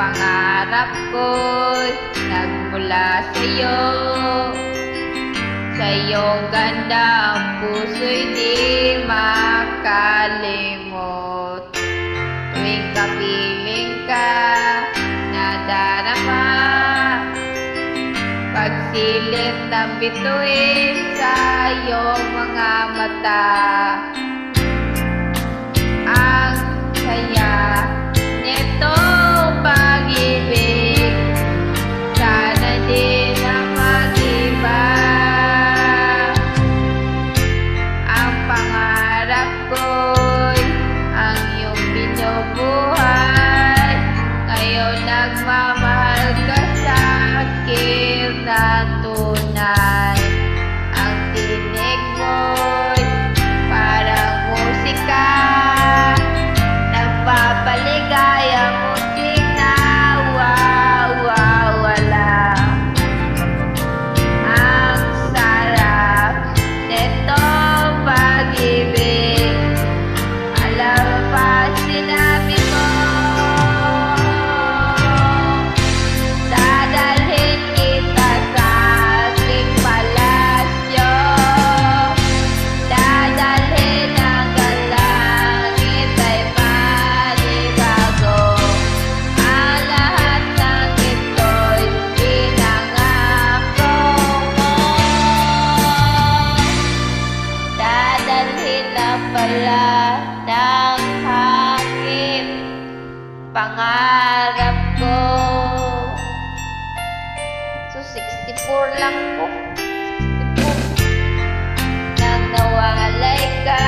pangarap ko'y nagmula sa'yo. Sa iyong ganda ang puso'y di makalimot. Tuwing kapiling ka, nadarama, pagsilip ng bituin sa iyong mga mata. Ang saya nitong pag-ibig, sana di na mag-iba. Ang pangarap ko'y ang iyong binubuhay. Ngayon nagmamahal ka sa akin na tunay. Ang tinig mo'y parang musika, nagpapaligaya muntik na wawawala. Ang sarap nitong pag-ibig, alam mo ba sinabi mo, dadalhin kita sa aking palasyo, dadalhin hanggang langit ay manibago. Ang lahat ng ito'y pinangako mo, dadalhin na pala ng hangin pangarap ko. So 64 lang po, 64. Nang nawalay ka,